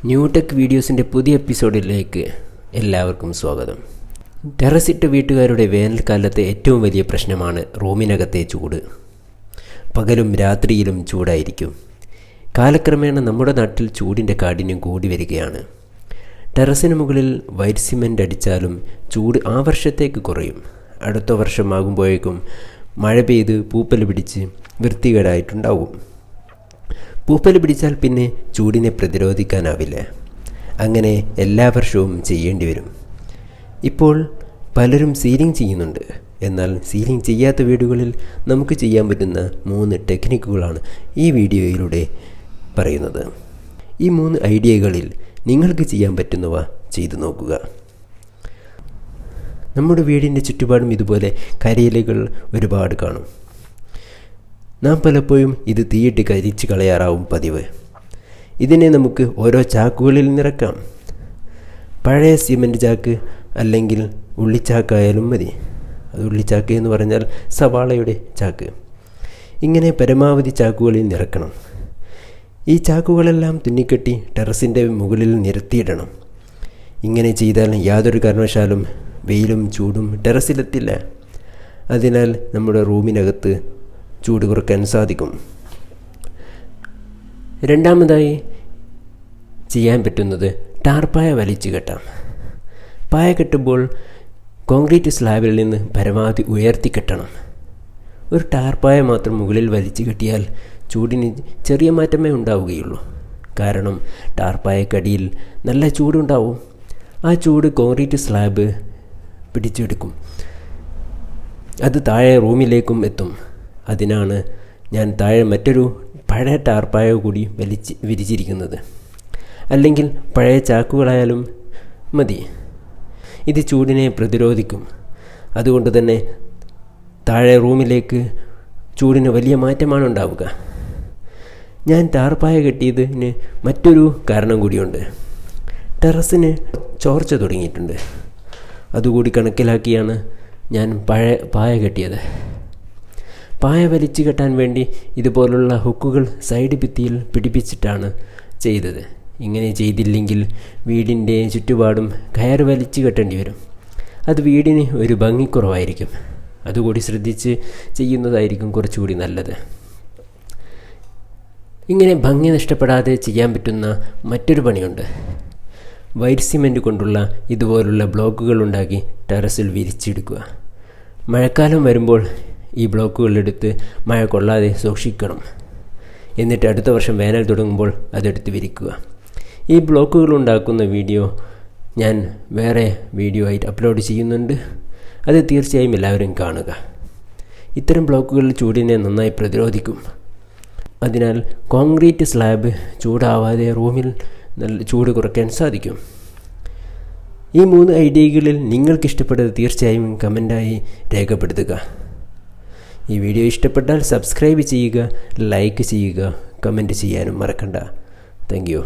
New tech വീഡിയോസിൻ്റെ പുതിയ എപ്പിസോഡിലേക്ക് എല്ലാവർക്കും സ്വാഗതം. ടെറസിട്ട വീട്ടുകാരുടെ വേനൽക്കാലത്തെ ഏറ്റവും വലിയ പ്രശ്നമാണ് റൂമിനകത്തെ ചൂട്. പകലും രാത്രിയിലും ചൂടായിരിക്കും. കാലക്രമേണ നമ്മുടെ നാട്ടിൽ ചൂടിൻ്റെ കാഠിന്യം കൂടി വരികയാണ്. ടെറസിന് മുകളിൽ വൈറ്റ് സിമെൻ്റ് അടിച്ചാലും ചൂട് ആ വർഷത്തേക്ക് കുറയും. അടുത്ത വർഷമാകുമ്പോഴേക്കും മഴ പെയ്ത് പൂപ്പൽ പിടിച്ച് വൃത്തികേടായിട്ടുണ്ടാവും. പൂപ്പൽ പിടിച്ചാൽ പിന്നെ ചൂടിനെ പ്രതിരോധിക്കാനാവില്ല. അങ്ങനെ എല്ലാ വർഷവും ചെയ്യേണ്ടി വരും. ഇപ്പോൾ പലരും സീലിംഗ് ചെയ്യുന്നുണ്ട്. എന്നാൽ സീലിംഗ് ചെയ്യാത്ത വീടുകളിൽ നമുക്ക് ചെയ്യാൻ പറ്റുന്ന 3 ടെക്നിക്കുകളാണ് ഈ വീഡിയോയിലൂടെ പറയുന്നത്. ഈ 3 ഐഡിയകളിൽ നിങ്ങൾക്ക് ചെയ്യാൻ പറ്റുന്നവ ചെയ്തു നോക്കുക. നമ്മുടെ വീടിൻ്റെ ചുറ്റുപാടും ഇതുപോലെ കരിയിലകൾ ഒരുപാട് കാണും. നാം പലപ്പോഴും ഇത് തീയിട്ട് കരിച്ച് കളയാറാവും പതിവ്. ഇതിനെ നമുക്ക് ഓരോ ചാക്കുകളിൽ നിറക്കാം. പഴയ സിമൻറ്റ് ചാക്ക് അല്ലെങ്കിൽ ഉള്ളിച്ചാക്കായാലും മതി. അത് ഉള്ളിച്ചാക്ക് എന്ന് പറഞ്ഞാൽ സവാളയുടെ ചാക്ക്. ഇങ്ങനെ പരമാവധി ചാക്കുകളിൽ നിറക്കണം. ഈ ചാക്കുകളെല്ലാം തുന്നിക്കെട്ടി ടെറസിൻ്റെ മുകളിൽ നിരത്തിയിടണം. ഇങ്ങനെ ചെയ്താൽ യാതൊരു കാരണവശാലും വെയിലും ചൂടും ടെറസിലെത്തില്ല. അതിനാൽ നമ്മുടെ റൂമിനകത്ത് ചൂട് കുറയ്ക്കാൻ സാധിക്കും. രണ്ടാമതായി ചെയ്യാൻ പറ്റുന്നത് ടാർപ്പായ വലിച്ചു കെട്ടാം. പായ കെട്ടുമ്പോൾ കോൺക്രീറ്റ് സ്ലാബിൽ നിന്ന് പരമാവധി ഉയർത്തി കെട്ടണം. ഒരു ടാർപ്പായ മാത്രം മുകളിൽ വലിച്ചു കെട്ടിയാൽ ചൂടിന് ചെറിയ മാറ്റമേ ഉണ്ടാവുകയുള്ളൂ. കാരണം ടാർപ്പായക്കടിയിൽ നല്ല ചൂടുണ്ടാവും. ആ ചൂട് കോൺക്രീറ്റ് സ്ലാബ് പിടിച്ചെടുക്കും. അത് താഴെ റൂമിലേക്കും എത്തും. അതിനാണ് ഞാൻ താഴെ മറ്റൊരു പഴയ ടാർപ്പായ കൂടി വിരിച്ചിരിക്കുന്നത്. അല്ലെങ്കിൽ പഴയ ചാക്കുകളായാലും മതി. ഇത് ചൂടിനെ പ്രതിരോധിക്കും. അതുകൊണ്ട് തന്നെ താഴെ റൂമിലേക്ക് ചൂടിന് വലിയ മാറ്റമാണ് ഉണ്ടാവുക. ഞാൻ ടാർപ്പായ കെട്ടിയതിന് മറ്റൊരു കാരണം കൂടിയുണ്ട്. ടെറസിന് ചോർച്ച തുടങ്ങിയിട്ടുണ്ട്. അതുകൂടി കണക്കിലാക്കിയാണ് ഞാൻ പഴയ പായ കെട്ടിയത്. പായ വലിച്ചു കെട്ടാൻ വേണ്ടി ഇതുപോലുള്ള ഹുക്കുകൾ സൈഡ് ഭിത്തിയിൽ പിടിപ്പിച്ചിട്ടാണ് ചെയ്തത്. ഇങ്ങനെ ചെയ്തില്ലെങ്കിൽ വീടിൻ്റെ ചുറ്റുപാടും കയർ വലിച്ചു കെട്ടേണ്ടി വരും. അത് വീടിന് ഒരു ഭംഗിക്കുറവായിരിക്കും. അതുകൂടി ശ്രദ്ധിച്ച് ചെയ്യുന്നതായിരിക്കും കുറച്ചുകൂടി നല്ലത്. ഇങ്ങനെ ഭംഗി നഷ്ടപ്പെടാതെ ചെയ്യാൻ പറ്റുന്ന മറ്റൊരു പണിയുണ്ട്. വൈറ്റ് സിമെൻറ്റ് കൊണ്ടുള്ള ഇതുപോലുള്ള ബ്ലോക്കുകൾ ഉണ്ടാക്കി ടെറസിൽ വിരിച്ചെടുക്കുക. മഴക്കാലം വരുമ്പോൾ ഈ ബ്ലോക്കുകളെടുത്ത് മഴ കൊള്ളാതെ സൂക്ഷിക്കണം. എന്നിട്ട് അടുത്ത വർഷം വേനൽ തുടങ്ങുമ്പോൾ അതെടുത്ത് വിരിക്കുക. ഈ ബ്ലോക്കുകൾ ഉണ്ടാക്കുന്ന വീഡിയോ ഞാൻ വേറെ വീഡിയോ ആയിട്ട് അപ്ലോഡ് ചെയ്യുന്നുണ്ട്. അത് തീർച്ചയായും എല്ലാവരും കാണുക. ഇത്തരം ബ്ലോക്കുകൾ ചൂടിനെ നന്നായി പ്രതിരോധിക്കും. അതിനാൽ കോൺക്രീറ്റ് സ്ലാബ് ചൂടാവാതെ റൂമിൽ നല്ല ചൂട് കുറയ്ക്കാൻ സാധിക്കും. ഈ 3 ഐഡിയകളിൽ നിങ്ങൾക്കിഷ്ടപ്പെട്ടത് തീർച്ചയായും കമൻറ്റായി രേഖപ്പെടുത്തുക. ഈ വീഡിയോ ഇഷ്ടപ്പെട്ടാൽ സബ്സ്ക്രൈബ് ചെയ്യുക, ലൈക്ക് ചെയ്യുക, കമൻറ്റ് ചെയ്യാനും മറക്കണ്ട. Thank you.